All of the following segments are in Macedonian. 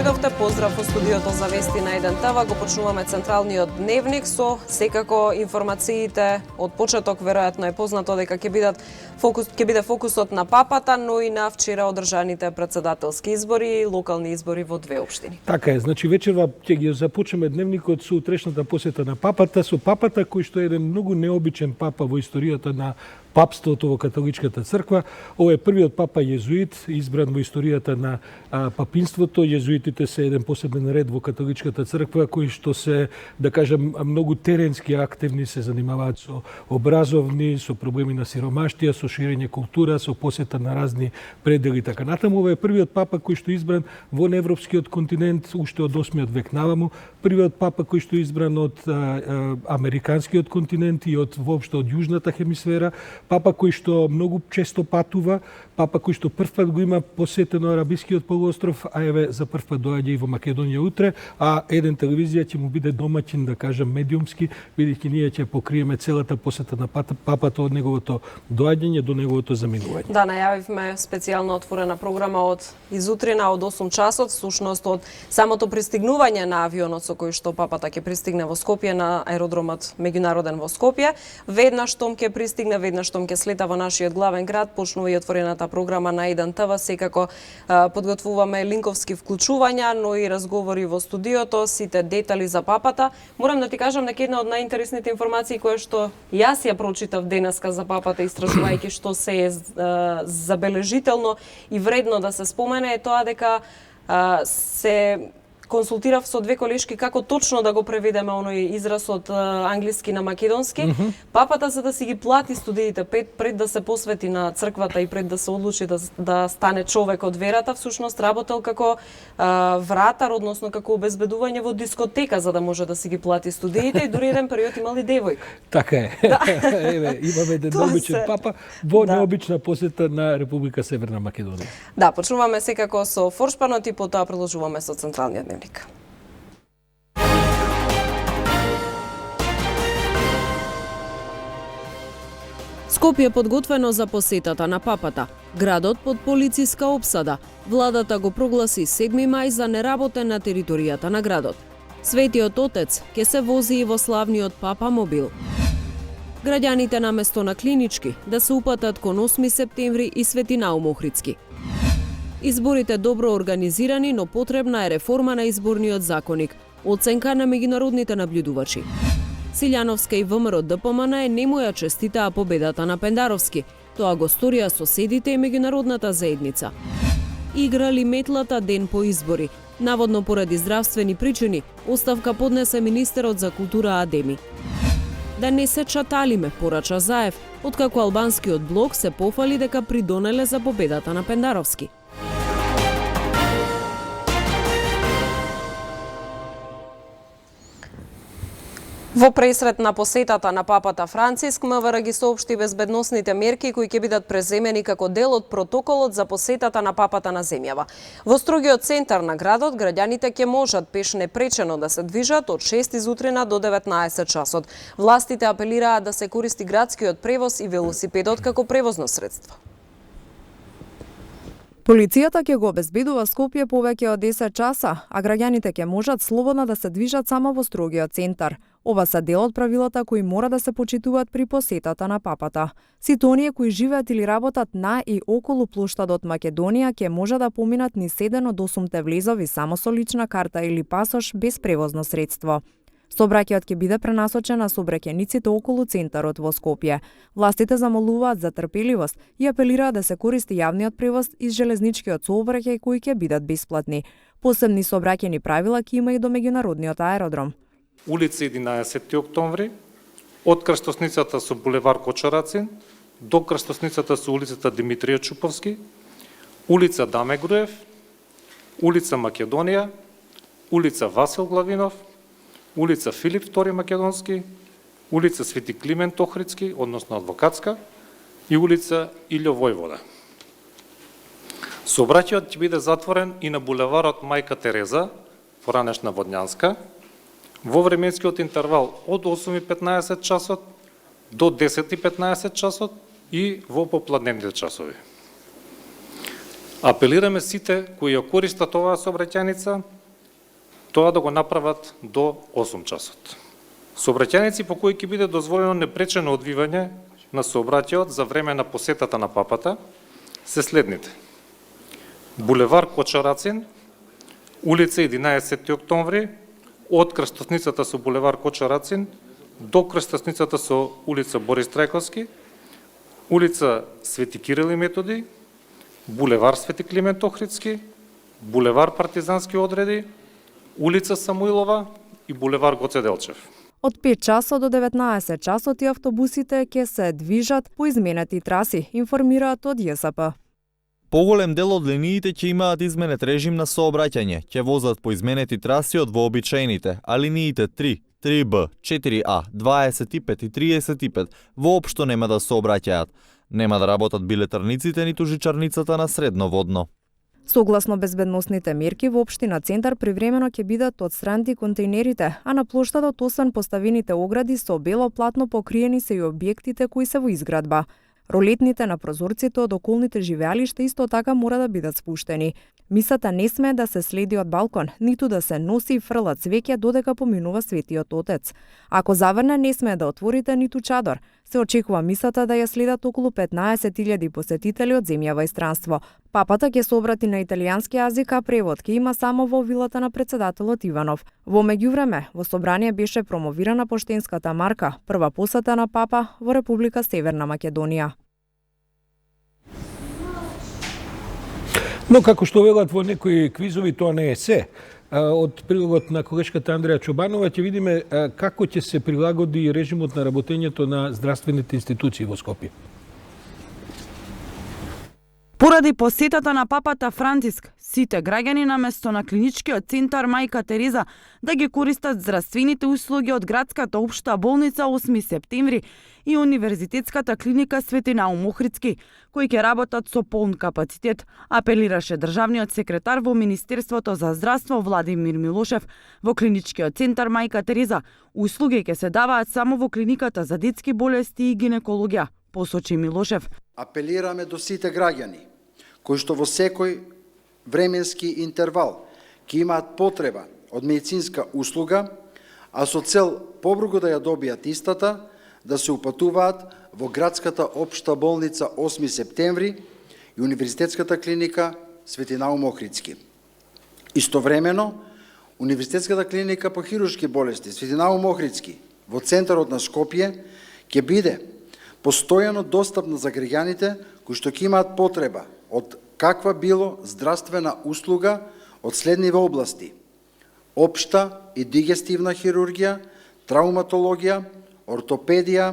дојдовте. Поздрав во студиото за вести на 1 ТВ. Го почнуваме централниот дневник со секако информациите од почеток. Веројатно е познато дека ќе биде фокусот на папата, но и на вчера одржаните председателски избори и локални избори во две општини. Така е, значи вечерва ќе ги започнеме дневникот со утрешната посета на папата, кој што е еден многу необичен папа во историјата на папството во католичката црква. Ова е првиот папа језуит избран во историјата на папинството. Језуитите се еден посебен ред во католичката црква кои што се, да кажам, многу теренски активни, се занимаваат со образовни, со проблеми на сиромаштија, со ширење култура, со посета на разни предели така натаму. Ова е првиот папа кој што е избран во европскиот континент уште од 8 век наваму. Првиот папа кој што е избран од американскиот континент и од воопшто од јужната хемисфера. Папа кој што многу често патува, папа кој што првпат го има посетено Арабискиот полуостров, а еве за првпат доаѓа и во Македонија утре, а еден телевизија ќе му биде домаќин, да кажам, медиумски, бидејќи ние ќе покриеме целата посета на папата од неговото доаѓање до неговото заминување. Да, најавивме специјално отворена програма од изутрина од 8 часот, всушност од самото пристигнување на авионот со кој што папата ќе пристигне во Скопје на аеродромот меѓународен во Скопје. Веднаш штом ќе пристигне, веднаш штом ќе слета во нашиот главен град, почнува и отворената програма на 1 ТВ. Секако подготвуваме линковски вклучувања, но и разговори во студиото, сите детали за папата. Морам да ти кажам дека една од најинтересните информации која што јас ја прочитав денеска за папата, истражувајќи што се е забележително и вредно да се спомене, е тоа дека се консултирав со две колешки како точно да го преведеме оној израз од англиски на македонски. Папата, за да си ги плати студиите пред да се посвети на црквата и пред да се одлучи да стане човек од верата, всушност работел како вратар, односно како обезбедување во дискотека за да може да си ги плати студиите и дури еден период имали девојка. Така е. Да. Еве, имаме еден необичен папа во необична посета на Република Северна Македонија. Да, почнуваме секако со Форшпанот и потоа продолжуваме со централниот дневник. Скопје подготвено за посетата на папата. Градот под полициска опсада. Владата го прогласи 7 мај за неработен на територијата на градот. Светиот Отец ќе се вози и во славниот папа мобил. Граѓаните наместо на клинички да се упатат кон 8 септември и Свети Наум Охридски. Изборите добро организирани, но потребна е реформа на изборниот законник, оценка на меѓународните наблюдувачи. Силјановска и ВМРО ДПМН нему ја честитаа победата на Пендаровски. Тоа го сторија соседите и меѓународната заедница. Играли метлата ден по избори. Наводно поради здравствени причини, оставка поднесе министерот за култура Адеми. Да не се чаталиме, порача Заев, откако албанскиот блок се пофали дека придонеле за победата на Пендаровски. Во пресрет на посетата на папата Франциск, МВР ги соопшти безбедносните мерки кои ќе бидат преземени како дел од протоколот за посетата на папата на земјава. Во строгиот центар на градот, граѓаните ќе можат пеш непречено да се движат од 6 изутрина до 19 часот. Властите апелираат да се користи градскиот превоз и велосипедот како превозно средство. Полицијата ќе го обезбедува Скопје повеќе од 10 часа, а граѓаните ќе можат слободно да се движат само во строгиот центар. Ова се дел од правилата кои мора да се почитуваат при посетата на папата. Сите оние кои живеат или работат на и околу плоштадот Македонија ќе може да поминат низ 7 од 8 влезови само со лична карта или пасош без превозно средство. Сообраќајот ќе биде пренасочен на сообраќајниците околу центарот во Скопје. Властите замолуваат за трпеливост и апелираат да се користи јавниот превоз и железничкиот сообраќај кои ќе бидат бесплатни. Посебни сообраќајни правила ќе има и до меѓународниот аеродром. Улица 11 октомври, од крстосницата со булевар Кочарацин до крстосницата со улицата Димитрија Чуповски, улица Даме Груев, улица Македонија, улица Васил Главинов, улица Филип II Македонски, улица Свети Климент Охридски, односно Адвокатска, и улица Илјо Војвода. Сообраќајот ќе биде затворен и на булеварот Мајка Тереза, поранешна Водњанска, во временскиот интервал од 8:15 часот до 10:15 часот и во попладневните часови. Апелираме сите кои ја користат оваа сообраќајница тоа да го направат до 8 часот. Сообраќајници по кои ќе биде дозволено непречено одвивање на сообраќајот за време на посетата на папата се следните: булевар Кочарацин, улица 11 октомври, од крстосницата со булевар Кочарацин до крстосницата со улица Борис Трајковски, улица Свети Кирил и Методи, булевар Свети Климент Охридски, булевар Партизански одреди, улица Самуилова и булевар Гоце Делчев. Од 5 часот до 19 часот и автобусите ќе се движат по изменети траси, информираат од ЈСП. Поголем дел од линиите ќе имаат изменет режим на сообраќање, ќе возат по изменети траси од вообичаените, а линиите 3, 3Б, 4А, 25 и 35 воопшто нема да сообраќаат. Нема да работат билетарниците ниту жичарницата на Средноводно. Согласно безбедносните мерки во општина Центар привремено ќе бидат отстранети контейнерите, а на плоштадот освен поставените огради со бело платно покриени се и објектите кои се во изградба. Ролетните на прозорците од околните живеалишта исто така мора да бидат спуштени. Мисата не смее да се следи од балкон, ниту да се носи и фрла цвеќе додека поминува Светиот Отец. Ако заврне, не смее да отворите ниту чадор. Се очекува мисата да ја следат околу 15.000 посетители од земја и странство. Папата ќе се обрати на италијански јазик, а превод ќе има само во вилата на председателот Иванов. Во меѓувреме, во собрание беше промовирана поштенската марка, прва посета на папа во Република Северна Македонија. Но како што велат во некои квизови, тоа не е се. Од прилогот на колешката Андреја Чобанова ќе видиме како ќе се прилагоди режимот на работењето на здравствените институции во Скопје. Поради посетата на папата Франциск, сите граѓани на место на клиничкиот центар Мајка Тереза да ги користат здравствените услуги од градската општа болница 8 септември и универзитетската клиника Свети Наум Охридски, кои ќе работат со полн капацитет, апелираше државниот секретар во Министерството за здравство Владимир Милошев. Во клиничкиот центар Мајка Тереза услуги ќе се даваат само во клиниката за детски болести и гинекологија, посочи Милошев. Апелираме до сите граѓани кои што во секој временски интервал ќе имаат потреба од медицинска услуга, а со цел побрзо да ја добијат истата, да се упатуваат во градската општа болница 8 септември и универзитетската клиника Свети Наум Охридски. Истовремено, универзитетската клиника по хируршки болести Свети Наум Охридски во центарот на Скопје ќе биде постојано достапна за граѓаните кои што ќе имаат потреба од каква било здравствена услуга од следниве области: општа и дигестивна хирургија, трауматологија, ортопедија,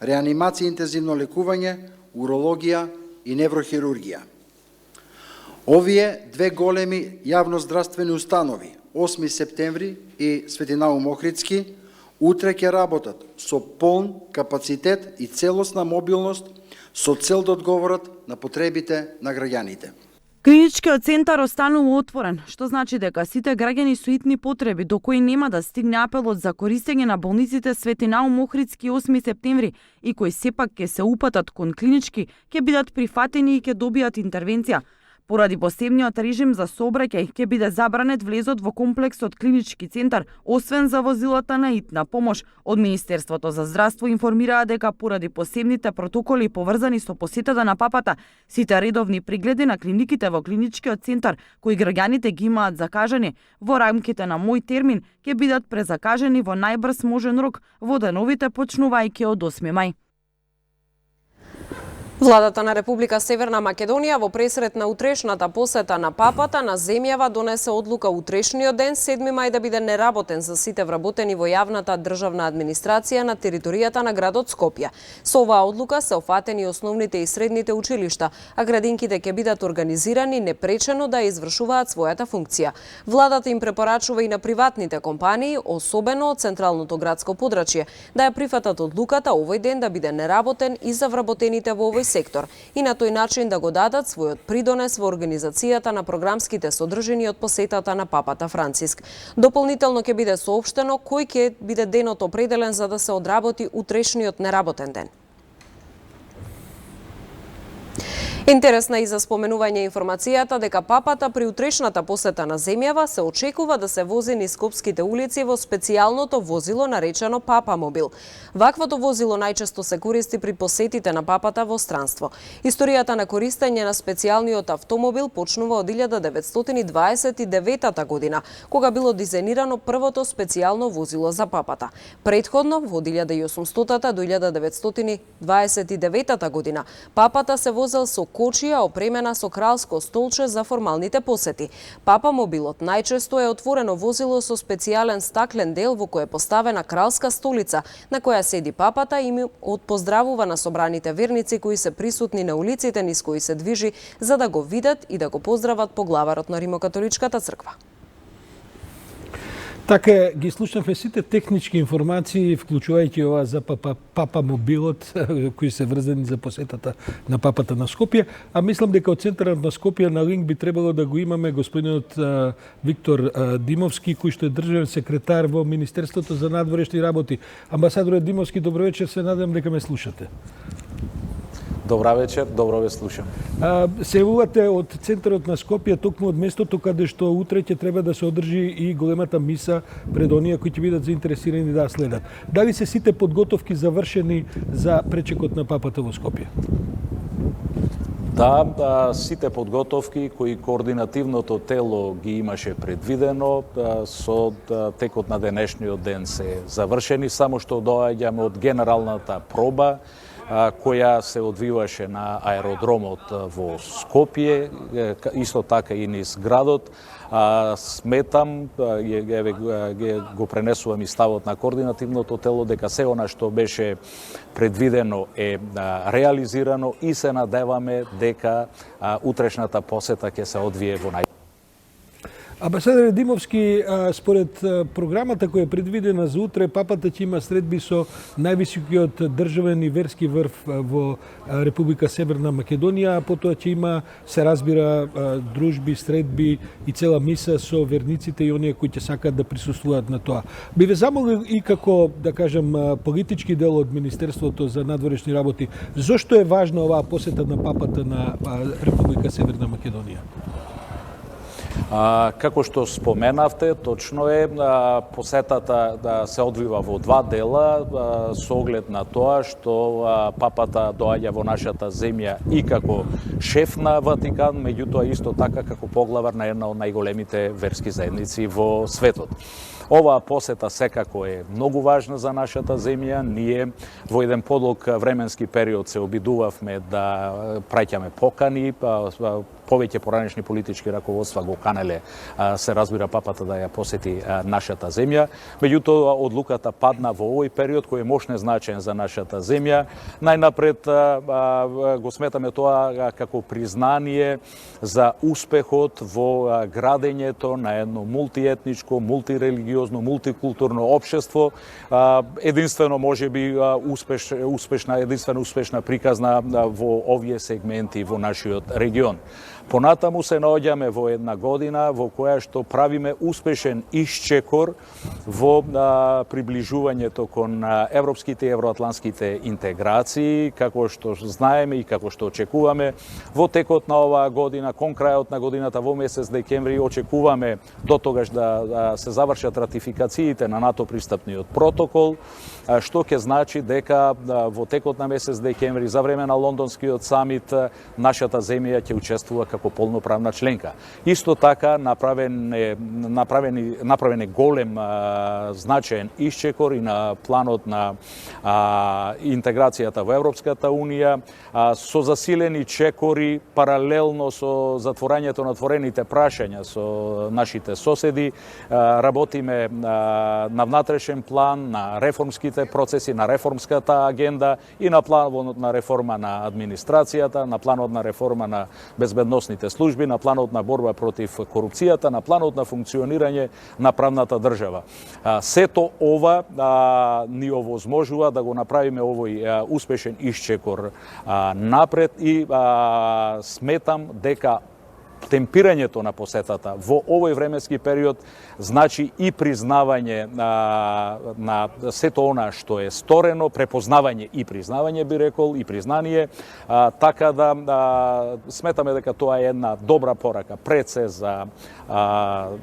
реанимација и интензивно лекување, урологија и неврохирургија. Овие две големи јавноздравствени установи, 8 септември и Свети Наум Охридски, утре ќе работат со полн капацитет и целосна мобилност со цел да одговорат на потребите на граѓаните. Клиничкиот центар останува отворен, што значи дека сите граѓани со итни потреби до кои нема да стигне апелот за користење на болниците Свети Наум Охридски 8 септември и кои сепак ќе се упатат кон клинички, ќе бидат прифатени и ќе добијат интервенција. Поради посебниот режим за сообраќај ќе биде забранет влезот во комплексот клинички центар, освен за возилата на итна помош. Од Министерството за здравство информираа дека поради посебните протоколи поврзани со посетата на папата, сите редовни прегледи на клиниките во клиничкиот центар кои граѓаните ги имаат закажани во рамките на мој термин ќе бидат презакажени во најбрз можен рок во деновите почнувајќи од 8 мај. Владата на Република Северна Македонија во пресрет на утрешната посета на папата на земјава донесе одлука утрешниот ден 7 мај да биде неработен за сите вработени во јавната државна администрација на територијата на градот Скопје. Со оваа одлука се офатени основните и средните училишта, а градинките ќе бидат организирани непречено да извршуваат својата функција. Владата им препорачува и на приватните компании, особено од централното градско подрачје, да ја прифатат одлуката овој ден да биде неработен и за вработените во овој сектор и на тој начин да го дадат својот придонес во организацијата на програмските содржини од посетата на папата Франциск. Дополнително ќе биде соопштено кој ќе биде денот определен за да се одработи утрешниот неработен ден. Интересна и за споменување информацијата дека папата при утрешната посета на земјава се очекува да се вози низ скопските улици во специјалното возило наречено Папа Мобил. Ваквото возило најчесто се користи при посетите на папата во странство. Историјата на користење на специјалниот автомобил почнува од 1929 година, кога било дизајнирано првото специјално возило за папата. Претходно, во 1800 до 1929 година, папата се возел со кочија опремена со кралско столче за формалните посети. Папа Мобилот најчесто е отворено возило со специјален стаклен дел во кој е поставена кралска столица, на која седи папата и им отпоздравува на собраните верници кои се присутни на улиците низ кои се движи за да го видат и да го поздрават поглаварот на Римокатоличката црква. Така, ги слушнавме сите технички информации, вклучувајќи ова за Папа Мобилот, кои се врзани за посетата на папата на Скопје, а мислам дека од центарот на Скопје на линк би требало да го имаме господинот Виктор Димовски, кој што е државен секретар во Министерството за надворешни работи. Амбасадоре Димовски, добро вечер, се надевам дека ме слушате. Добра вечер, добро ве слушам. Се јавувате од центарот на Скопје, токму од местото каде што утре ќе треба да се одржи и големата миса пред оние кои ќе бидат заинтересирани да следат. Дали се сите подготовки завршени за пречекот на папата во Скопје? Да, сите подготовки кои координативното тело ги имаше предвидено со текот на денешниот ден се завршени, само што доаѓаме од генералната проба која се одвиваше на аеродромот во Скопје, исто така и низ градот. Сметам, го пренесувам и ставот на координативното тело, дека се она што беше предвидено е реализирано и се надеваме дека утрешната посета ќе се одвие во Амбасадор Димовски, според програмата која е предвидена за утре, папата ќе има средби со највисокиот државен и верски врв во Република Северна Македонија, а потоа ќе има, се разбира, дружби, средби и цела миса со верниците и оние кои ќе сакаат да присуствуваат на тоа. Би ве замолил и како, да кажам, политички дел од Министерството за надворешни работи, зошто е важна оваа посета на папата на Република Северна Македонија? Како што споменавте, точно е, посетата се одвива во два дела со оглед на тоа што папата доаѓа во нашата земја и како шеф на Ватикан, меѓутоа исто така како поглавар на една од најголемите верски заедници во светот. Оваа посета секако е многу важна за нашата земја. Ние во еден подлог временски период се обидувавме да праќаме покани, повеќе поранешни политички раководства го канеле, се разбира, папата да ја посети нашата земја. Меѓутоа, одлуката падна во овој период кој е мощно значен за нашата земја. Најнапред го сметаме тоа како признание за успехот во градењето на едно мултиетничко, мултирелигиозно, мултикултурно општество, единствено можеби успешна приказна во овие сегменти во нашиот регион. Понатаму се наоѓаме во една година во која што правиме успешен исчекор во приближувањето кон европските и евроатланските интеграции, како што знаеме и како што очекуваме. Во текот на оваа година, кон крајот на годината, во месец декември, очекуваме до тогаш да се завршат ратификациите на НАТО пристапниот протокол, што ќе значи дека во текот на месец декември, за време на Лондонскиот самит, нашата земја ќе учествува како полноправна членка. Исто така направен е голем значаен исчекор и на планот на интеграцијата во Европската унија, со засилени чекори паралелно со затворањето на отворените прашања со нашите соседи. Работиме на внатрешен план, на реформските процеси, на реформската агенда и на планот на реформа на администрацијата, на планот на реформа на безбедносните служби, на планот на борба против корупцијата, на планот на функционирање на правната држава. Сето ова ни овозможува да го направиме овој успешен исчекор напред и сметам дека темпирањето на посетата во овој временски период значи и признавање на сето она што е сторено, препознавање и признавање, би рекол, и признание, така да сметаме дека тоа е една добра порака пред се за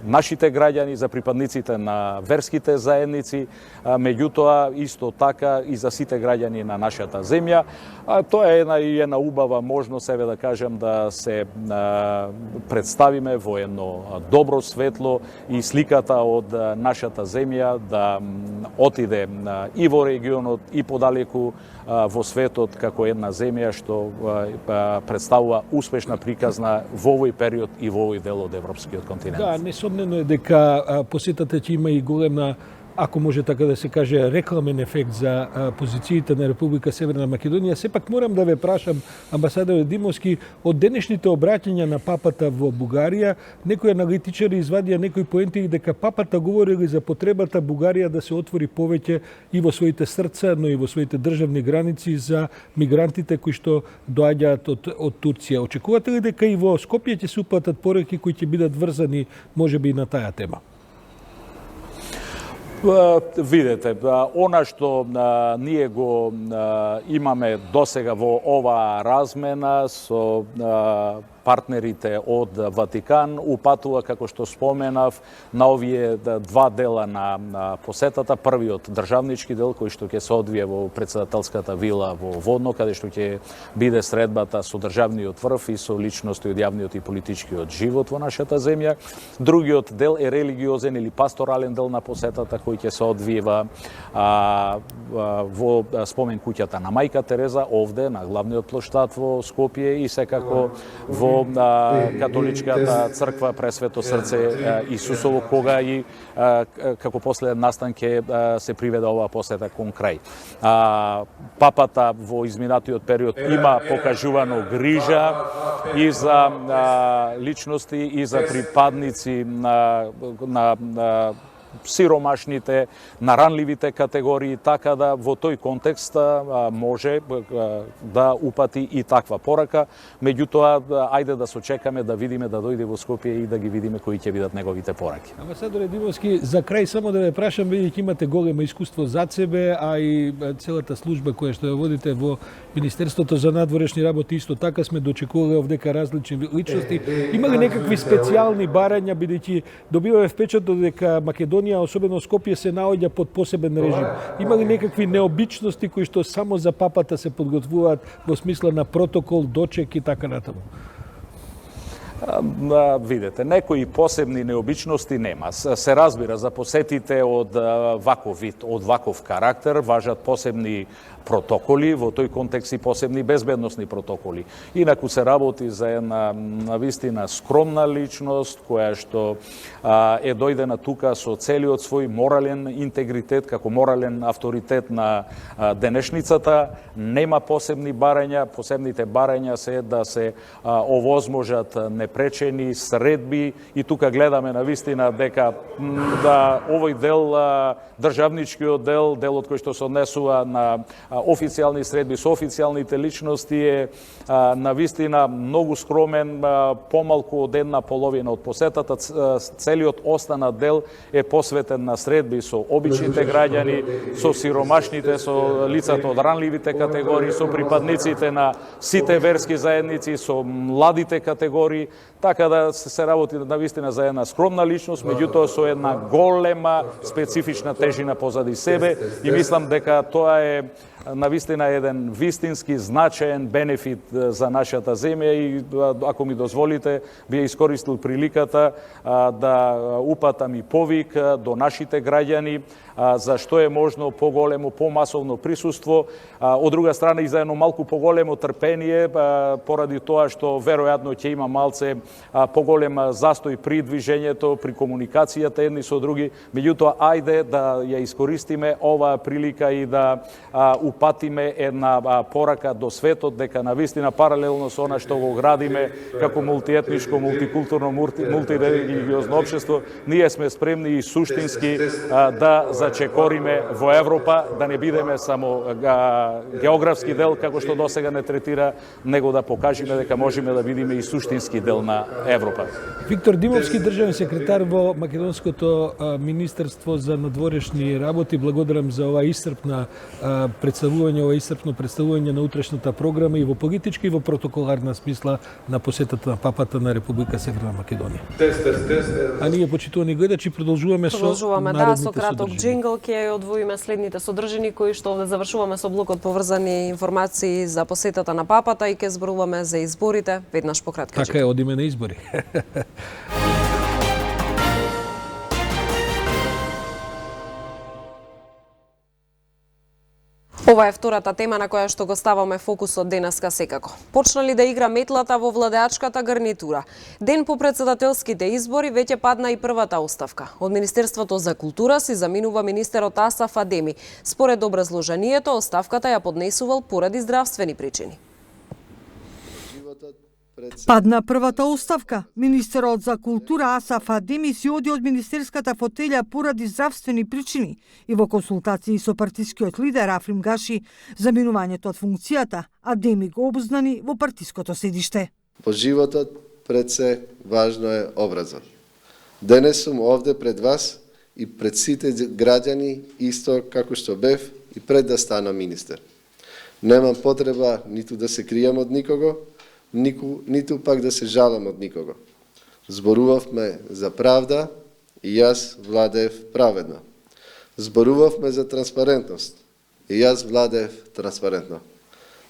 нашите граѓани, за припадниците на верските заедници, меѓутоа исто така и за сите граѓани на нашата земја. Тоа е една убава можност, еве да кажем, да се представиме во едно добро светло и сликата од нашата земја да отиде и во регионот и подалеку во светот како една земја што представува успешна приказна во овој период и во овој дел од европскиот континент. Да, несомнено е дека посетата ќе има и голема, ако може така да се каже, рекламен ефект за позициите на Република Северна Македонија. Сепак морам да ве прашам, амбасадор Димовски, од денешните обраќања на папата во Бугарија, некои аналитичари извадија некои поенти дека папата говорили за потребата Бугарија да се отвори повеќе и во своите срца, но и во своите државни граници за мигрантите кои што доаѓаат од Турција. Очекувате ли дека и во Скопје ќе се уплатат пореки кои ќе бидат врзани можеби и на таа тема? Видете, она што ние го имаме досега во оваа размена со партнерите од Ватикан упатува, како што споменав, на овие два дела на посетата. Првиот државнички дел кој што ќе се одвие во председателската вила во Водно, каде што ќе биде средбата со државниот врв и со личности од јавниот и политичкиот живот во нашата земја. Другиот дел е религиозен или пасторален дел на посетата кој ќе се одвива во спомен куќата на Мајка Тереза овде на главниот плоштад во Скопје и секако во католичката црква Пресвето срце Исусово, кога и како последен настан ќе се приведе оваа посета кон крај. Папата во изминатиот период има покажувано грижа и за личности и за припадници на сиромашните, на ранливите категории, така да во тој контекст може да упати и таква порака. Меѓутоа, ајде да сочекаме да видиме да дојде во Скопје и да ги видиме кои ќе бидат неговите пораки. Амбасадоре Димовски, за крај само да ве прашам, бидејќи имате големо искуство зад себе, а и целата служба која што ја водите во Министерството за надворешни работи, исто така сме дочекувале овдека различни личности. Има ли некакви специјални барања, бидејќи добиваме впечаток дека Македонија, особено Скопје, се наоѓа под посебен режим? Има ли некакви необичности кои што само за папата се подготвуваат во смисла на протокол, дочек и така натаму? Видете, некои посебни необичности нема. Се разбира, за посетите од ваков вид, од ваков карактер, важат посебни протоколи, во тој контекст и посебни безбедносни протоколи. Инаку се работи за една навистина скромна личност, која што е дојдена тука со целиот свој морален интегритет, како морален авторитет на денешницата. Нема посебни барања, посебните барања се да се овозможат непречени средби и тука гледаме навистина дека овој дел, државничкиот дел, делот кој што се однесува на официјални средби со официјалните личности е навистина многу скромен, помалку од една половина од посетата. Целиот останат дел е посветен на средби со обичните граѓани, со сиромашните, со лицата од ранливите категории, со припадниците на сите верски заедници, со младите категории, така да се работи навистина за една скромна личност, меѓутоа со една голема специфична тежина позади себе и мислам дека тоа е навистина еден вистински значаен бенефит за нашата земја и ако ми дозволите би искористил приликата да упатам и повик до нашите граѓани за што е можно поголемо, помасовно присуство, од друга страна и за едно малку поголемо трпение поради тоа што веројатно ќе има малце поголем застој при движењето, при комуникацијата едни со други, меѓутоа ајде да ја искористиме оваа прилика и да упатиме една порака до светот дека навистина паралелно со она што го градиме како мултиетничко, мултикултурно, мултирелигиозно општество, ние сме спремни и суштински да зачекориме во Европа, да не бидеме само географски дел како што досега не третира, него да покажеме дека можеме да бидеме и суштински дел на Европа. Виктор Димовски, државен секретар во Македонското министерство за надворешни работи, благодарам за ова исцрпно представување на утрешната програма и во политичка и во протоколарна смисла на посетата на папата на Република Северна Македонија. А ние, почитувани гледачи, продолжуваме со со краток джингл ќе одвоиме следните содржини кои што овде завршуваме со блокот поврзани информации за посетата на папата и ќе зборуваме за изборите веднаш по кратка джингл. Така е, одиме на избори. Ова е втората тема на која што го ставаме фокусот денеска секако. Почна ли да игра метлата во владеачката гарнитура? Ден по председателските избори веќе падна и првата оставка. Од Министерството за култура си заминува министерот Асаф Адеми. Според образложението, оставката ја поднесувал поради здравствени причини. Падна првата оставка. Министерот за култура Асаф Адеми си оди од министерската фотелја поради здравствени причини и во консултации со партискиот лидер Африм Гаши, заминувањето од функцијата Адеми го обзнани во партиското седиште. По животот пред се важно е образот. Денес сум овде пред вас и пред сите граѓани исто како што бев и пред да станам министер. Немам потреба ниту да се кријам од никого, ниту пак да се жалам од никого. Зборувавме за правда и јас владеев праведно. Зборувавме за транспарентност и јас владеев транспарентно.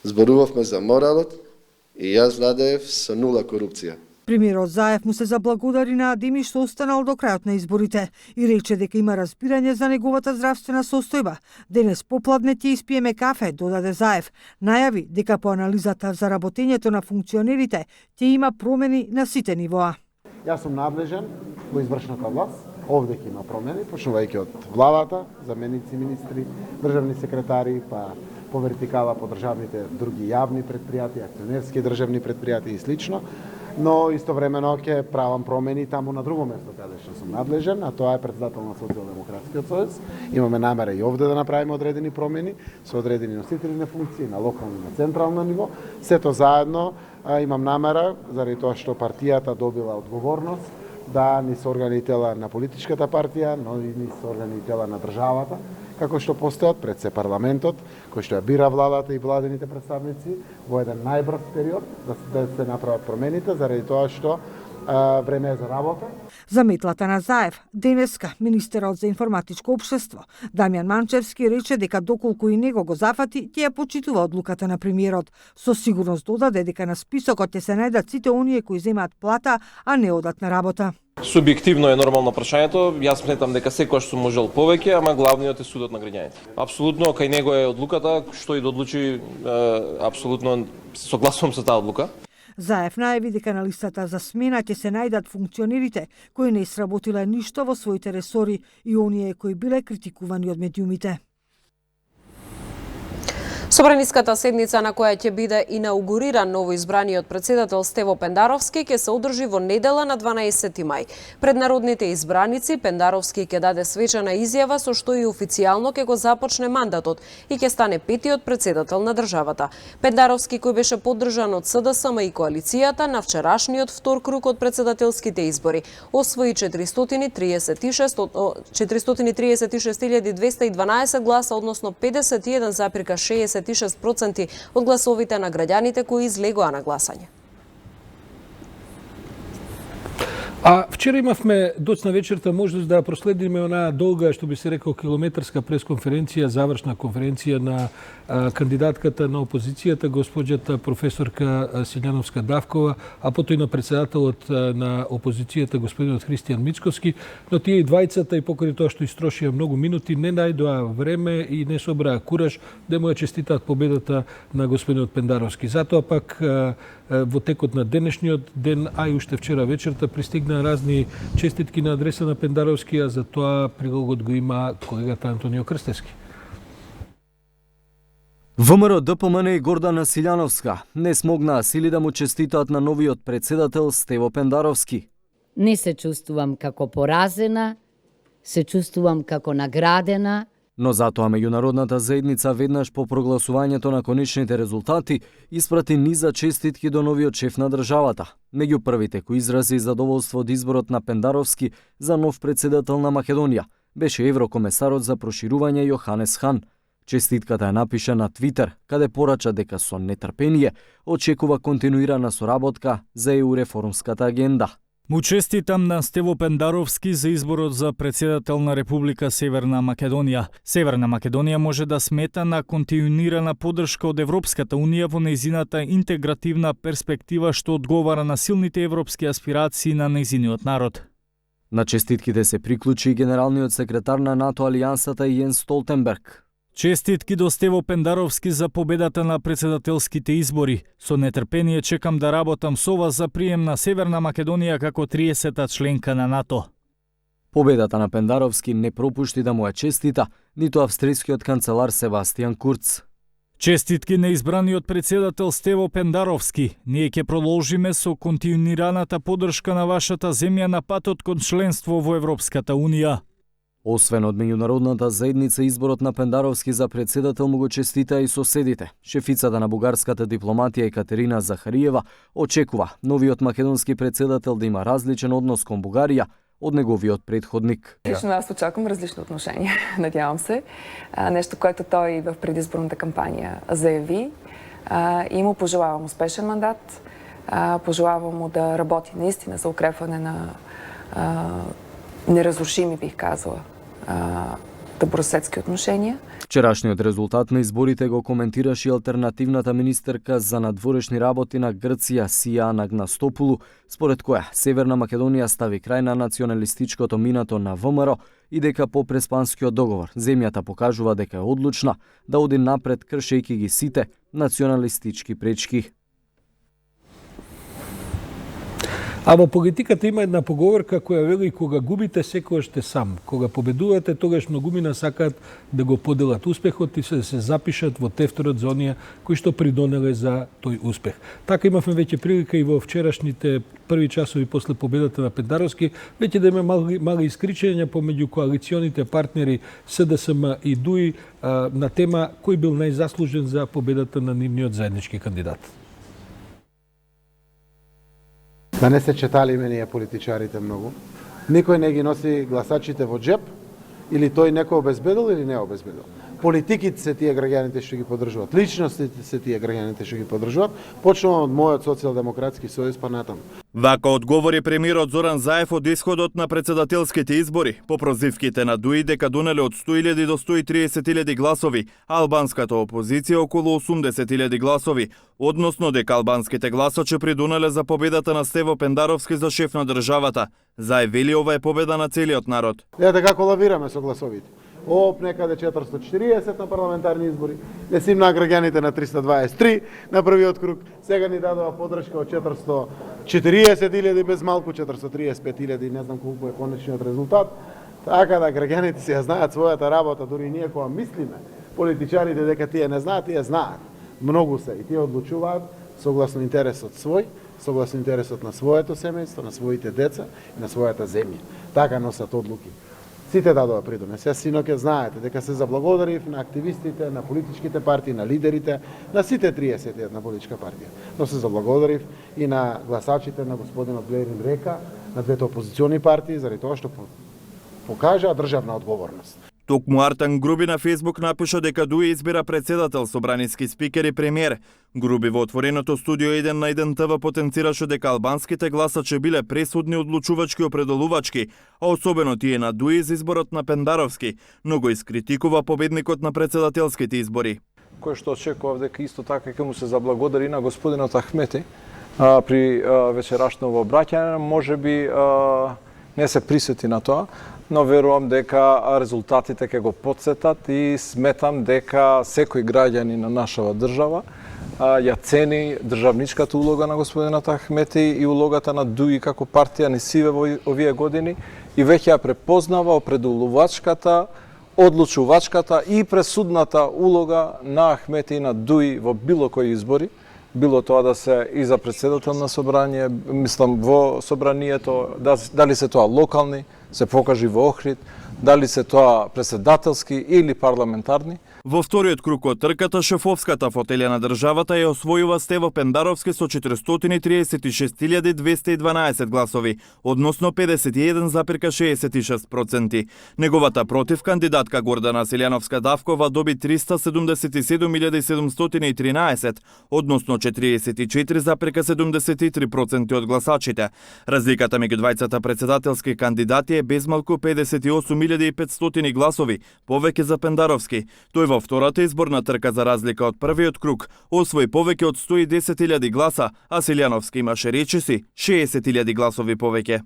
Зборувавме за моралот и јас владеев со нула корупција. Премиерот Заев му се заблагодари на Адеми што останал до крајот на изборите и рече дека има разбирање за неговата здравствена состојба. Денес попладне ќе испиеме кафе, додаде Заев. Најави дека по анализата за работењето на функционерите ќе има промени на сите нивоа. Јас сум надлежен во извршната власт. Овде ќе има промени, почнувајќи од владата, заменици министри, државни секретари, па по вертикала по државните други јавни предпријатија, акционерски државни предпријатија и слично. Но истовремено ќе правам промени таму на друго место каде што сум надлежен, а тоа е председател на Социјалдемократскиот сојуз. Имаме намера и овде да направиме одредени промени со одредени носители на функции на локално и на централно ниво. Сето заедно имам намера, заради тоа што партијата добила одговорност да ни се органи тела на политичката партија, но и ни се органи тела на државата, како што постојат пред се парламентот, кој што ја бира владата и владените представници во еден најбрз период да се направат промените, заради тоа што време е за работа. За метлата на Заев, денеска министерот за информатичко општество Дамјан Манчевски рече дека доколку и него го зафати, ќе ја почитува одлуката на премиерот. Со сигурност додаде дека на списокот ќе се најдат сите оние кои земаат плата, а не одат на работа. Субјективно е нормално прашањето. Јас сметам дека секојаш сум можел повеќе, ама главниот е судот на граѓаните. Апсолутно кај него е одлуката, што и да одлучи, апсолутно согласувам со таа одлука. Заев најави дека на листата за смена ќе се најдат функционерите кои не сработиле ништо во своите ресори и оние кои биле критикувани од медиумите. Собраниската седница на која ќе биде инаугуриран новоизбраниот председател Стево Пендаровски ќе се одржи во недела на 12 мај. Пред народните избраници Пендаровски ќе даде свечена изјава со што и официјално ќе го започне мандатот и ќе стане петиот председател на државата. Пендаровски, кој беше поддржан од СДСМ и коалицијата на вчерашниот втор круг од председателските избори, освои 436.212 гласа, односно 51,66% од гласовите на граѓаните кои излегоа на гласање. А вчера имавме доцна вечерта можност да проследиме онаа долга, што би се рекол, километарска пресконференција, завршна конференција на кандидатката на опозицијата, госпоѓата професорка Силјановска Давкова, а потоа и на председателот на опозицијата, господинот Христијан Мицковски, но тие и двајцата, и покрај тоа што истрошија многу минути, не најдоа време и не собраа кураж да му ја честитаат победата на господинот Пендаровски. Затоа пак во текот на денешниот ден, а и уште вчера вечерта, пристигна разни честитки на адреса на Пендаровски, а за тоа прилогот го има колегата Антонио Крстевски. ВМРО, ДПМН и Гордана Силјановска не смогнаа сили да му честитаат на новиот председател Стево Пендаровски. Не се чувствувам како поразена, се чувствувам како наградена. Но затоа меѓународната заедница веднаш по прогласувањето на конечните резултати испрати низа честитки до новиот шеф на државата. Меѓу првите кои изрази задоволство од изборот на Пендаровски за нов председател на Македонија беше еврокомесарот за проширување Јоханес Хан. Честитката ја напиша на Твитер, каде порача дека со нетрпение очекува континуирана соработка за ЕУ реформската агенда. Му честитам на Стево Пендаровски за изборот за председател на Република Северна Македонија. Северна Македонија може да смета на континуирана поддршка од Европската Унија во нејзината интегративна перспектива што одговара на силните европски аспирации на нејзиниот народ. На честитките се приклучи и генералниот секретар на НАТО алијансата Јенс Столтенберг. Честитки до Стево Пендаровски за победата на председателските избори. Со нетрпение чекам да работам со вас за прием на Северна Македонија како 30-та членка на НАТО. Победата на Пендаровски не пропушти да му ја честита ниту австријскиот канцелар Себастијан Курц. Честитки на избраниот председател Стево Пендаровски. Ние ќе продолжиме со континуираната поддршка на вашата земја на патот кон членство во Европската Унија. Освен од меѓународната заедница, изборот на Пендаровски за председател му го честита и соседите. Шефицата на бугарската дипломатија Екатерина Захариева очекува новиот македонски председател да има различен однос кон Бугарија од неговиот предходник. Лично аз очаквам различно отношение, надявам се. Нещо, което той в предизборната кампания заяви. И му пожелавам успешен мандат. Пожелавам му да работи наистина за укрепване на неразрушими, бих казала, добросъседски отношения. Вчерашниот резултат на изборите го коментираше и алтернативната министерка за надворешни работи на Грција Сија Анагнастопулу, според која Северна Македонија стави крај на националистичкото минато на ВМРО и дека по Преспанскиот договор земјата покажува дека е одлучна да оди напред кршејќи ги сите националистички пречки. А во политиката има една поговорка која вели кога губите секогаш сте сам, кога победувате тогаш многумина сакаат да го поделат успехот и се запишат во тефтерот за оние кои што придонеле за тој успех. Така имавме веќе прилика и во вчерашните први часови после победата на Пендаровски, веќе да има мали искричења помеѓу коалиционите партнери СДСМ и ДУИ на тема кој бил најзаслужен за победата на нивниот заеднички кандидат. Да не се четалиме ние политичарите многу. Никој не ги носи гласачите во джеп, или тој некој обезбедил или не обезбедил. Политиките се тие граѓаните што ги поддржуваат, личностите се тие граѓаните што ги поддржуваат, почнувам од мојот социјалдемократски сојуз па натаму. Вака одговори премиерот Зоран Заев од исходот на председателските избори по прозивките на ДУИ дека донале од 100.000 до 130.000 гласови, а албанската опозиција околу 80.000 гласови, односно дека албанските гласачи придонале за победата на Стево Пендаровски за шеф на државата. Заев вели ова е победа на целиот народ. Ете како лавираме со гласовите. ОП некаде 440 на парламентарни избори, не си на граѓаните на 323 на првиот круг, сега ни дадува поддршка од 440.000 без малку 435.000, не знам колку е конечниот резултат, така да граѓаните си ја знаат својата работа, дури ние кога мислиме, политичарите дека тие не знаат, тие знаат. Многу се и тие одлучуваат согласно интересот свој, согласно интересот на своето семејство, на своите деца и на својата земја. Така носат одлуки. Сите дадоа придонес. Јас синоќа знаете дека се заблагодарив на активистите, на политичките партии, на лидерите, на сите 31 политичка партија. Но се заблагодарив и на гласачите на господинот Глерин Река, на двете опозициони партии, заради тоа што покажаа државна одговорност. Токму Артан Груби на Фейсбук напиша дека ДУИ избира председател, собраниски спикер и премиер. Груби во отвореното студио 1 на 1 ТВ потенцираше дека албанските гласачи биле пресудни одлучувачки и определувачки, а особено тие на ДУИ за изборот на Пендаровски, но го искритикува победникот на председателските избори. Кој што очекував дека исто така ќе му се заблагодари на господинот Ахмети при вечерашното обраќање, можеби не се присети на тоа, но верувам дека резултатите ќе го потсетат и сметам дека секој граѓанин на нашава држава ја цени државничката улога на господинот Ахмети и улогата на ДУИ како партија не сиве во овие години и веќе ја препознава определувачката одлучувачката и пресудната улога на Ахметина Дуи во било кои избори, било тоа да се и за председател на собрание, мислам во собранието, дали се тоа локални, се покажи во Охрид, дали се тоа председателски или парламентарни. Во вториот круг од трката, шефовската фотелја на државата ја освојува Стево Пендаровски со 436.212 гласови, односно 51,66%. Неговата против кандидатка Гордана Силјановска-Давкова доби 377.713, односно 44,73% од гласачите. Разликата меѓу двајцата председателски кандидати е безмалку 58.500 гласови, повеќе за Пендаровски. Тој во втората изборна трка за разлика од првиот круг освои повеќе од 110.000 гласа, а Силјановски имаше речиси 60.000 гласови повеќе.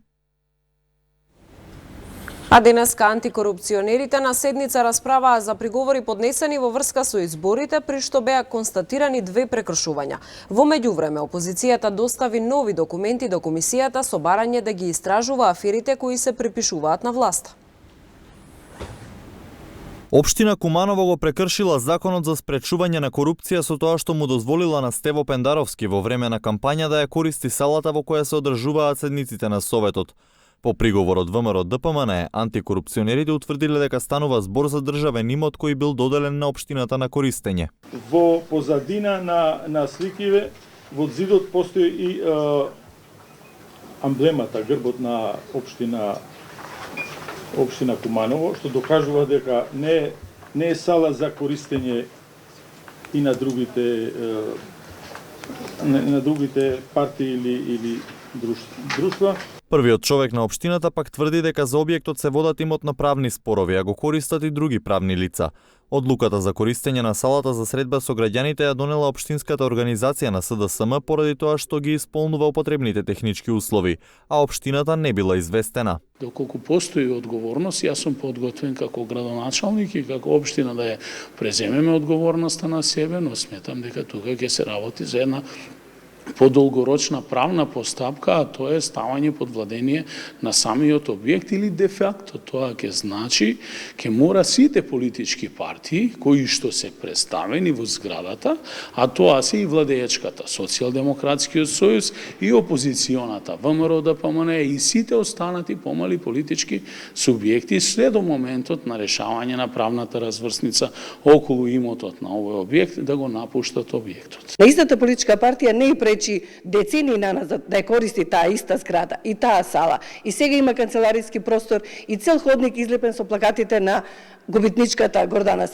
А денеска антикорупционерите на седница расправаа за приговори поднесени во врска со изборите, при што беа констатирани 2 прекршувања. Во меѓувреме, опозицијата достави нови документи до комисијата со барање да ги истражува аферите кои се припишуваат на власта. Општина Куманово го прекршила законот за спречување на корупција со тоа што му дозволила на Стево Пендаровски во време на кампања да ја користи салата во која се одржуваат седниците на Советот. По приговор од ВМРО ДПМН, антикорупционерите утврдиле дека станува збор за државен имот кој бил доделен на општината на користење. Во позадина на сликиве во зидот постои и амблемата, грбот на општина Куманово, што докажува дека не е сала за користење и на другите партии или друштва. Првиот човек на општината пак тврди дека за објектот се водат имотно правни спорови, а го користат и други правни лица. Одлуката за користење на салата за средба со граѓаните ја донела општинската организација на СДСМ поради тоа што ги исполнува потребните технички услови, а општината не била известена. Доколку постои одговорност, јас сум подготвен како градоначалник и како општина да ја преземеме одговорноста на себе, но сметам дека тука ќе се работи за една подолгорочна правна постапка, а тоа е ставање под владение на самиот објект или де факто тоа ќе значи ќе мора сите политички партии кои што се представени во зградата, а тоа се и владеечката Социјалдемократскиот сојуз и опозиционата ВМРО ДПМН и сите останати помали политички субјекти след до моментот на решавање на правната разврсница околу имотот на овој објект да го напуштат објектот. На истата политичка партија не и пречи децении наназад да ја користи таа иста зграда и таа сала. И сега има канцелариски простор и цел ходник излепен со плакатите на губитничката Гордана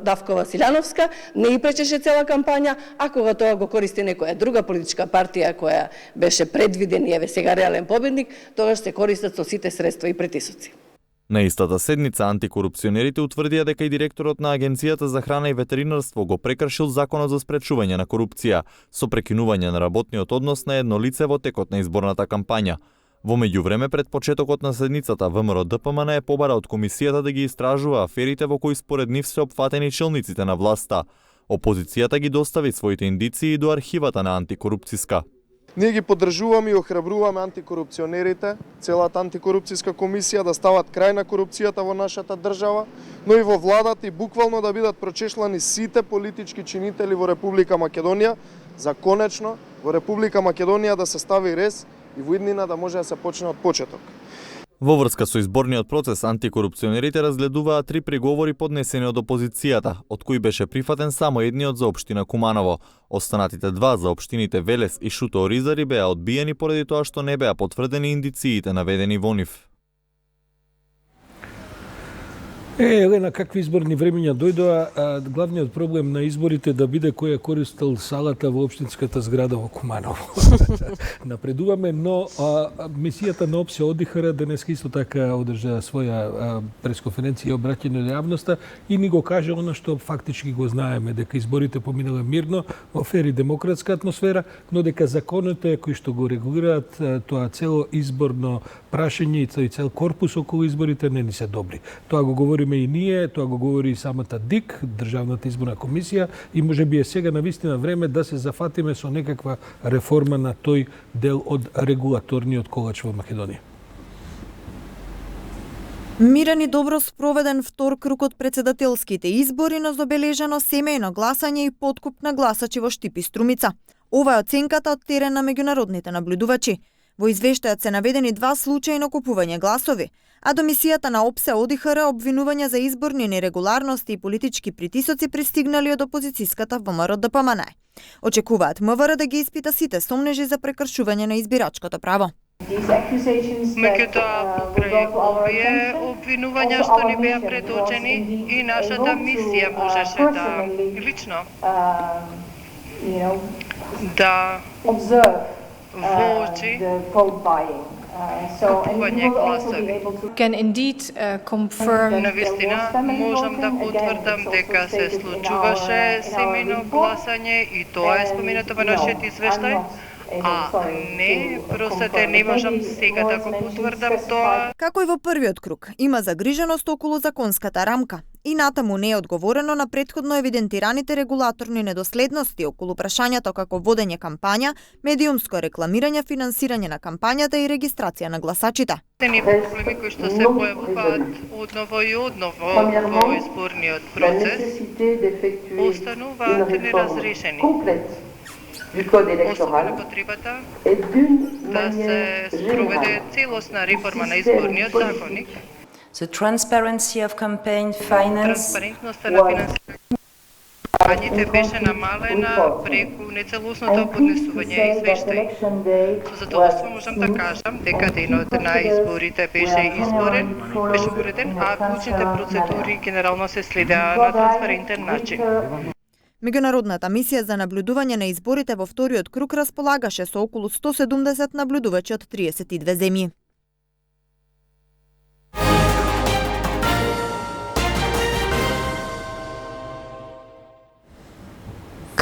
Давкова Силјановска, не и пречеше цела кампања, а кога тоа го користи некоја друга политичка партија која беше предвиден и еве сега реален победник, тогаш се користат со сите средства и притисоци. На истата седница антикорупционерите утврдија дека и директорот на Агенцијата за храна и ветеринарство го прекршил законот за спречување на корупција со прекинување на работниот однос на едно лице во текот на изборната кампања. Во меѓувреме, пред почетокот на седницата ВМРО ДПМН е побара од комисијата да ги истражува аферите во кои според нив се опфатени челниците на власта. Опозицијата ги достави своите индиции до архивата на антикорупцијска. Ние ги поддржуваме и охрабруваме антикорупционерите, целата антикорупцијска комисија да стават крај на корупцијата во нашата држава, но и во владата и буквално да бидат прочешлани сите политички чинители во Република Македонија, за конечно во Република Македонија да се стави рез и во иднина да може да се почне од почеток. Во врска со изборниот процес, антикорупционерите разгледуваат 3 приговори поднесени од опозицијата, од кои беше прифатен само едниот за општина Куманово. Останатите 2 за општините Велес и Шуто Оризари беа одбиени поради тоа што не беа потврдени индициите наведени во нив. Елена, какви изборни времења дојдоа, главниот проблем на изборите да биде кој е користел салата во општинската зграда во Куманово. Напредуваме, но мисијата на ОПСЕ ОДИХР денеска исто така одржа своја пресконференција и обраќање на јавноста и ни го каже она што фактички го знаеме, дека изборите поминале мирно, во фер и демократска атмосфера, но дека законите кои што го регулираат тоа цело изборно прашање и цел корпус околу изборите не ни се добри. Тоа го говориме и ние, тоа го говори и самата ДИК, Државната изборна комисија, и може би е сега навистина време да се зафатиме со некаква реформа на тој дел од регулаторниот колач во Македонија. Мирен и добро спроведен втор круг од председателските избори на забележано семејно гласање и подкуп на гласачи во Штип и Струмица. Ова е оценката од терен на меѓународните наблюдувачи. Во извештајот се наведени 2 случаи на купување гласови, а до мисијата на ОПСЕ ОДИХР обвинувања за изборни нерегуларности и политички притисоци пристигнали од опозицијската ВМРО ДПМН. Очекуваат МВР да ги испита сите сомнежи за прекршување на избирачкото право. Меѓутоа, покрај овие обвинувања што ни беа предоčени и нашата мисија можеше да лично да воочи купување гласови. Навистина можам да потврдам дека се случуваше семејно гласање и тоа е споменато во нашиот извештај. Не, простете, не можам сега да го потврдам тоа. Како и во првиот круг, има загриженост околу законската рамка. И натаму не е одговорено на претходно евидентираните регулаторни недоследности околу прашањето како водење кампања, медиумско рекламирање, финансирање на кампањата и регистрација на гласачите. Тени проблеми кои што се појавуваат одново и одново во изборниот процес остануваат неразрешени. Особено потребата да се спроведе целосна реформа на изборниот законник. Транспарентноста на финансирањето беше намалена преку нецелосното поднесување и извештај. Со задоволство можам да кажам дека денот на изборите беше уреден, а клучните процедури генерално се следеа на транспарентен начин. Меѓународната мисија за наблюдување на изборите во вториот круг располагаше со околу 170 наблюдувачи од 32 земји.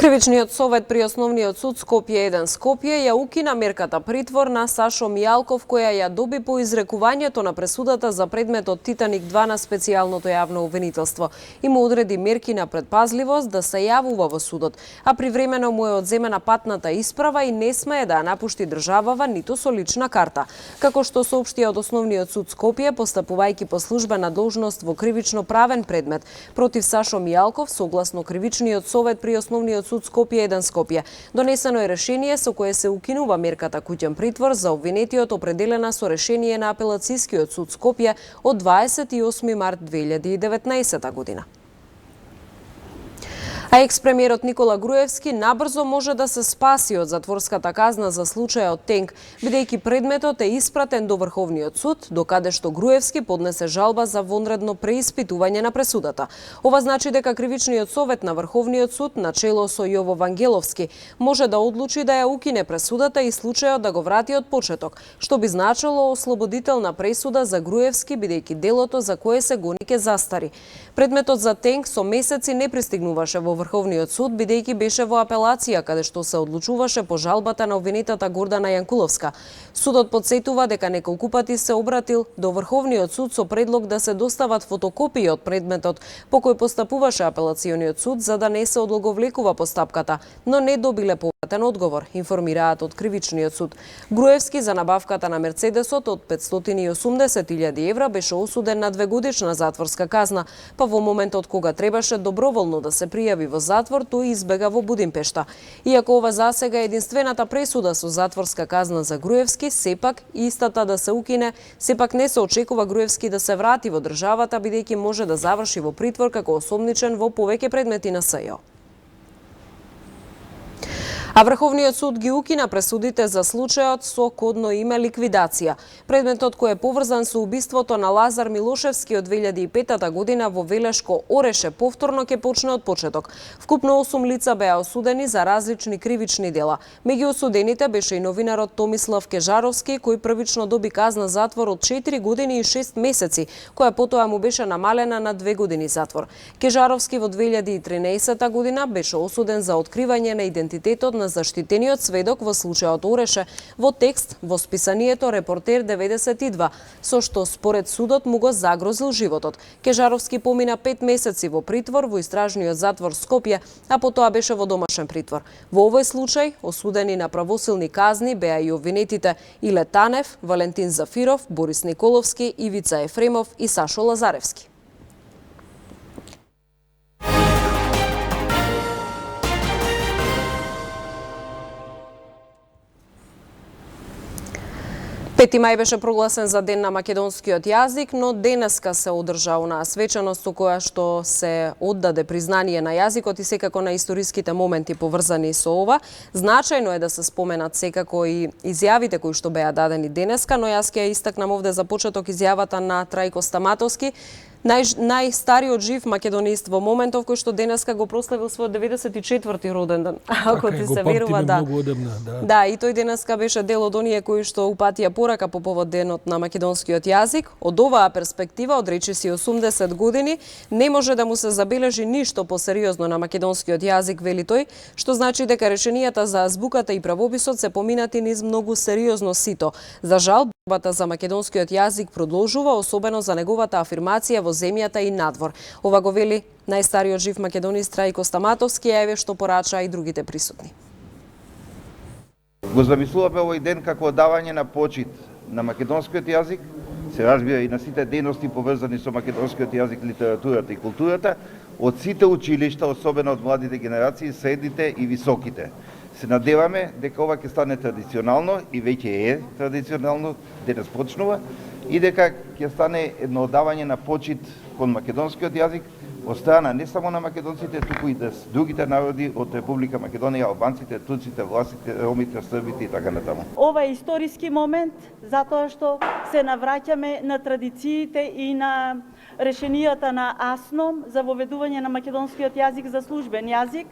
Кривичниот совет при Основниот суд Скопје 1 Скопје ја укина мерката притвор на Сашо Мијалков, која ја доби по изрекувањето на пресудата за предметот Титаник 2 на специјалното јавно обвинителство и му одреди мерки на предпазливост да се јавува во судот, а привремено му е одземена патната исправа и не смее да ја напушти државава ниту со лична карта. Како што соопштија од Основниот суд Скопје, постапувајќи по службена должност во кривично правен предмет против Сашо Мијалков, согласно Кривичниот совет при Основниот суд Скопје 1 Скопје. Донесено е решение со кое се укинува мерката куќен притвор за обвинетиот, определена со решение на Апелацијскиот суд Скопје од 28 март 2019 година. А екс-премиерот Никола Груевски набрзо може да се спаси од затворската казна за случајот Тенк, бидејќи предметот е испратен до Врховниот суд, докаде што Груевски поднесе жалба за вонредно преиспитување на пресудата. Ова значи дека Кривичниот совет на Врховниот суд, на чело со Јово Вангеловски, може да одлучи да ја укине пресудата и случајот да го врати од почеток, што би значило ослободителна пресуда за Груевски, бидејќи делото за кое се гони ке застари. Предметот за Тенк со месеци не пристигнуваше во Врховниот суд, бидејќи беше во апелација, каде што се одлучуваше по жалбата на обвинетата Гордана Јанкуловска. Судот подсетува дека неколку пати се обратил до Врховниот суд со предлог да се достават фотокопии од предметот по кој постапуваше апелациониот суд за да не се одлоговлекува постапката, но не добиле повратен одговор, информираат од Кривичниот суд. Груевски за набавката на Мерцедесот од 580.000 евра беше осуден на 2-годишна затворска казна, па во моментот кога требаше доброволно да се пријави во затвор, тој избега во Будимпешта. Иако ова засега е единствената пресуда со затворска казна за Груевски, сепак истата да се укине, сепак не се очекува Груевски да се врати во државата, бидејќи може да заврши во притвор како осомничен во повеќе предмети на СЈО. А Врховниот суд ги укина пресудите за случајот со кодно име ликвидација. Предметот кој е поврзан со убиството на Лазар Милошевски од 2005 година во Велешко Ореше повторно ќе почне од почеток. Вкупно 8 лица беа осудени за различни кривични дела. Меѓу осудените беше и новинарот Томислав Кежаровски, кој првично доби казна затвор од 4 години и 6 месеци, која потоа му беше намалена на 2 години затвор. Кежаровски во 2013 година беше осуден за откривање на идентитетот на заштитениот сведок во случајот Ореше во текст во списанието Репортер 92, со што според судот му го загрозил животот. Кежаровски помина 5 месеци во притвор во истражниот затвор Скопје, а потоа беше во домашен притвор. Во овој случај осудени на правосилни казни беа и обвинетите Иле Танев, Валентин Зафиров, Борис Николовски, Ивица Ефремов и Сашо Лазаревски. Пети мај беше прогласен за Ден на македонскиот јазик, но денеска се одржа онаа свечаност со која што се оддаде признание на јазикот и секако на историските моменти поврзани со ова. Значајно е да се споменат секако и изјавите кои што беа дадени денеска, но јас ќе истакнам овде за почеток изјавата на Трајко Стаматовски, најстариот жив македонист во моментов, кој што денеска го прославил својот 94-ти роден ден, ако ти се верува, да. Да, и тој денеска беше дел од оние кои што упатија порака по повод денот на македонскиот јазик. Од оваа перспектива, од речиси 80 години, не може да му се забележи ништо посериозно на македонскиот јазик, вели тој, што значи дека решенијата за азбуката и правописот се поминати низ многу сериозно сито. За жал, борбата за македонскиот јазик продолжува, особено за неговата афирмација во земјата и надвор. Ова го вели најстариот жив македонист Трајко Стаматовски, еве што порача и другите присутни. Го замислуваме овој ден како давање на почит на македонскиот јазик, се разбира и на сите дејности поврзани со македонскиот јазик, литературата и културата, од сите училишта, особено од младите генерации, средните и високите. Се надеваме дека ова ќе стане традиционално и веќе е традиционално, денес почнува, и дека ќе стане едно одавање на почит кон македонскиот јазик од страна не само на македонците, туку и да другите народи од Република Македонија, албанците, турците, власите, ромите, србите и така натаму. Ова е историски момент затоа што се навраќаме на традициите и на решенијата на АСНОМ за воведување на македонскиот јазик за службен јазик.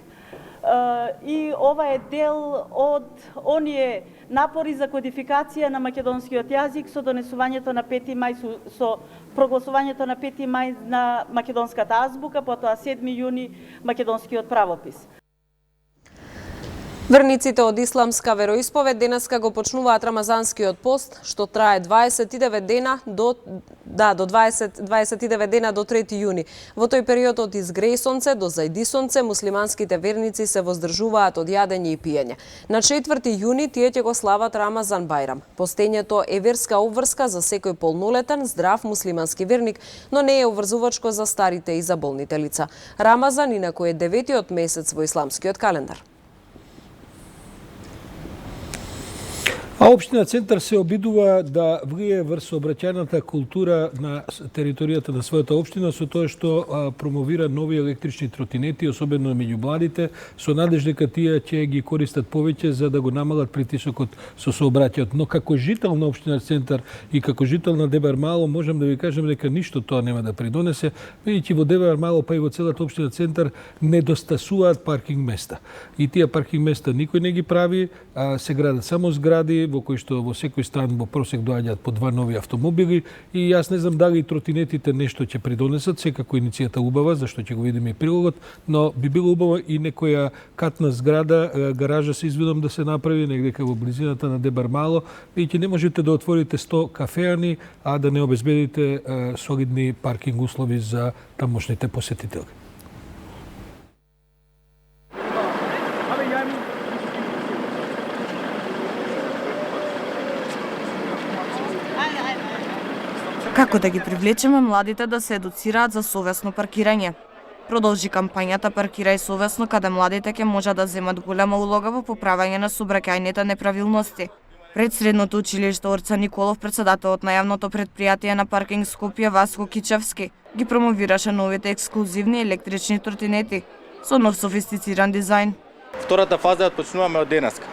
И ова е дел од оние напори за кодификација на македонскиот јазик со донесувањето на 5 мај, со прогласувањето на 5 мај на македонската азбука, потоа 7 јуни македонскиот правопис. Верниците од исламска вероисповед денеска го почнуваат рамазанскиот пост, што трае 29 дена до 29 дена до 3 јуни. Во тој период од изгреј сонце до зајди сонце муслиманските верници се воздржуваат од јадење и пиење. На 4 јуни тие ќе го слават Рамазан Бајрам. Постењето е верска обврска за секој полнолетен, здрав муслимански верник, но не е обврзувачко за старите и за болните лица. Рамазан инаку е 9-тиот месец во исламскиот календар. А Општина Центар се обидува да влие врз обраќајната култура на територијата на својата општина со тоа што промовира нови електрични тротинети, особено меѓу младите, со надеж дека тие ќе ги користат повеќе за да го намалат притисокот со сообраќајот. Но како жител на Општина Центар и како жител на Дебар Мало можам да ви кажам дека ништо тоа нема да придонесе, бидејќи во Дебар Мало па и во целата Општина Центар недостасуваат паркинг места. И тие паркинг места никој не ги прави, се градат само згради во кои што во секој стан во просек доаѓаат по 2 нови автомобили и јас не знам дали тротинетите нешто ќе придонесат, секако иницијата убава, зашто ќе го видиме и прилогот, но би било убаво и некоја катна зграда, гаража се извидам да се направи негде во близината на Дебар Мало, бидејќи не можете да отворите 100 кафеани, а да не обезбедите солидни паркинг услови за тамошните посетители. Како да ги привлечеме младите да се едуцираат за совесно паркирање? Продолжи кампањата Паркирај совесно, каде младите ќе можат да земат голема улога во поправање на сообраќајните неправилности. Пред средното училиште Орца Николов, председателот на јавното претпријатие на паркинг Скопје Васко Кичевски, ги промовираше новите ексклузивни електрични тротинети со нов софистициран дизајн. Втората фаза ја почнуваме од денеска.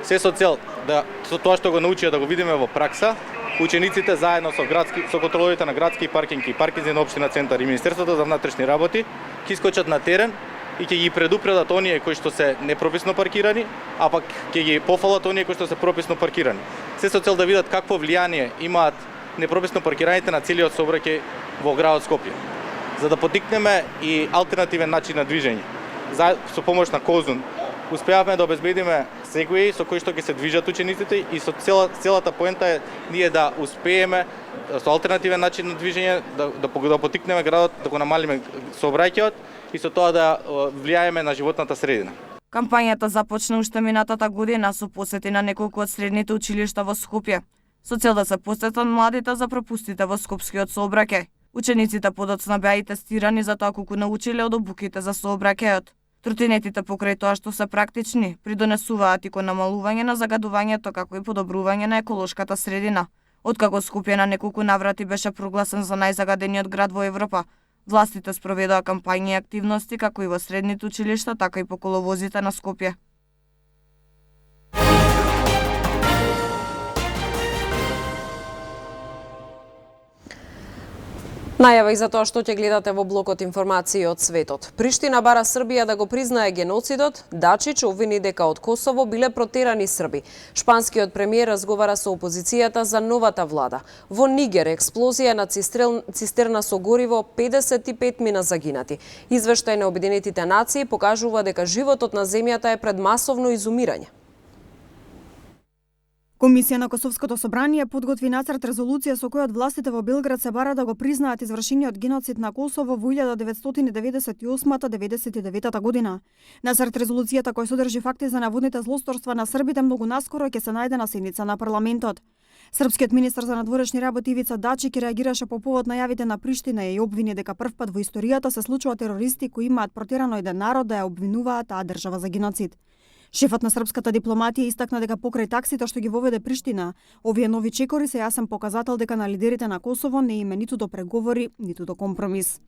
Се со цел да со тоа што го научија да го видиме во пракса, учениците заедно со контролорите на градски паркинги и паркинзи на Општина Центар и Министерството за внатрешни работи ќе искочат на терен и ќе ги предупредат оние кои што се непрописно паркирани, а пак ќе ги пофалат оние кои што се прописно паркирани. Се со цел да видат какво влијание имаат непрописно паркираните на целиот сообраќај во градот Скопје. За да потикнеме и алтернативен начин на движење, со помош на Козун успеавме да обезбедиме сегуеи со кои што ќе се движат учениците и со целата поента е ние да успееме со алтернативен начин на движење да потикнеме градот, да го намалиме сообраќајот и со тоа да влијаеме на животната средина. Кампањата започна уште минатата година со посети на неколку од средните училишта во Скопје, со цел да се посетат младите за пропустите во скопскиот сообраќај. Учениците подоцна беа и тестирани за тоа колку научиле од обуките за сообраќајот. Тротинетите покрај тоа што се практични, придонесуваат и кон намалување на загадувањето како и подобрување на еколошката средина. Откако Скопје на неколку наврати беше прогласен за најзагадениот град во Европа, властите спроведоа кампањи и активности како и во средните училишта, така и по коловозите на Скопје. Најава и за тоа што ќе гледате во блокот информации од светот. Приштина бара Србија да го признае геноцидот. Дачич обвини дека од Косово биле протерани срби. Шпанскиот премиер разговара со опозицијата за новата влада. Во Нигер експлозија на цистерна со гориво, 55 мина загинати. Извештај на Обединетите нации покажува дека животот на земјата е пред масовно изумирање. Комисија на Косовското собрание подготви нацрт резолуција со која властите во Белград се бара да го признаат извршениот геноцид на Косово во 1998-99 година. Нацрт резолуцијата која содржи факти за наводните злосторства на србите многу наскоро ќе се најде на седница на парламентот. Српскиот министер за надворешни работи Ивица Дачик реагираше по повод најавите на Приштина и обвини дека првпат во историјата се случува терористи кои имаат протерано еден народ да ја обвинуваат таа држава за геноцид. Шефот на српската дипломатија истакна дека покрај таксите што ги воведе Приштина, овие нови чекори се јасен показател дека на лидерите на Косово не име ниту до преговори, ниту до компромис.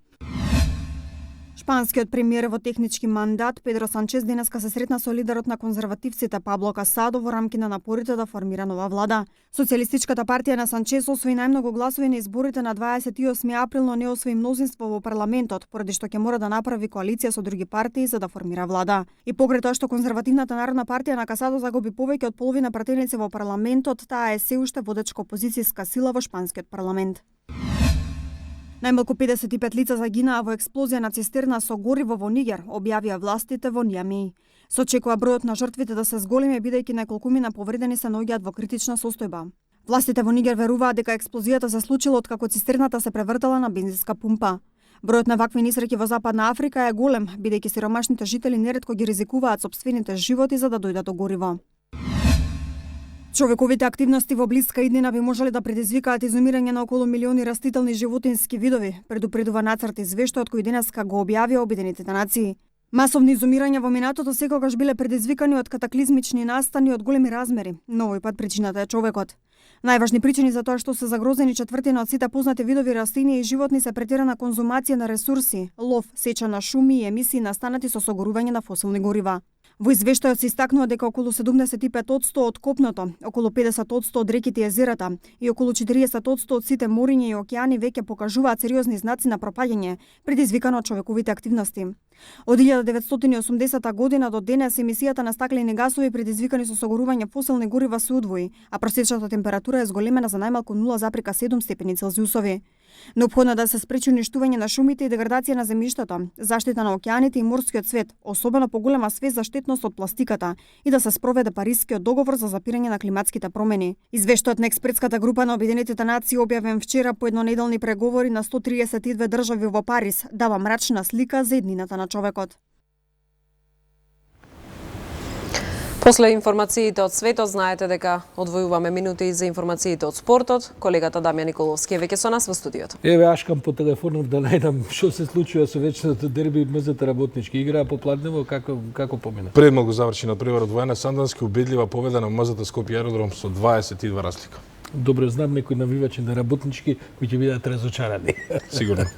Шпанскиот премиер во технички мандат Педро Санчес денеска се сретна со лидерот на конзервативците Пабло Касадо во рамки на напорите да формира нова влада. Социјалистичката партија на Санчес освои најмногу гласови на изборите на 28 април, но не освои мнозинство во парламентот, поради што ќе мора да направи коалиција со други партии за да формира влада. И покрај тоа што конзервативната народна партија на Касадо загуби повеќе од половина пратеници во парламентот, таа е се уште водечка опозицијска сила во шпанскиот парламент. Најмалку 55 лица загинаа во експлозија на цистерна со гориво во Нигер, објавија властите во Нијами. Се очекува бројот на жртвите да се зголеми бидејќи неколкумина повредени се наоѓаат во критична состојба. Властите во Нигер веруваат дека експлозијата се случила откако цистерната се превртела на бензинска пумпа. Бројот на вакви несреќи во Западна Африка е голем, бидејќи сиромашните жители неретко ги ризикуваат сопствените животи за да дојдат до гориво. Човековите активности во блиска иднина би можеле да предизвикаат изумирање на околу милиони растителни и животински видови, предупредува нацрт извештајот кој денеска го објавија Обединетите нации. Масовни изумирања во минатото секогаш биле предизвикани од катаклизмични настани од големи размери, но овој пат причината е човекот. Најважни причини за тоа што се загрозени четвртина од сите познати видови растинија и животни се претерана конзумација на ресурси, лов, сеча на шуми и емисии настанати со согорување на фосилни горива. Во извештајот се истакнува дека околу 75% од копното, околу 50% од реките и езерата и околу 40% од сите мориња и океани веќе покажуваат сериозни знаци на пропаѓање, предизвикано од човековите активности. Од 1980 година до денес емисијата на стаклени гасови предизвикани со согорување фосилни горива се удвои, а просечната температура е зголемена за најмалку 0,7 степени Целзиусови. Неопходно да се спречи уништување на шумите и деградација на земјиштето, заштита на океаните и морскиот свет, особено поголема свест за штетност од пластиката и да се спроведе Парискиот договор за запирање на климатските промени. Извештајот на експертската група на Обединетите нации објавен вчера по еднонеделни преговори на 132 држави во Париз дава мрачна слика за еднината на човекот. После информациите од светот, знаете дека одвојуваме минути и за информациите од спортот. Колегата Дамјан Николовски е веќе со нас во студиото. Еве, ашкам по телефонот да најдам што се случува со вечното дерби мзата работнички. Играа попладнево, како помина? Предмалку заврши надпреварот воена Сандански, убедлива победа на мзата Скопје аеродром со 22 разлика. Добро знам некои навивачи на работнички кои ќе бидат разочарани. Сигурно.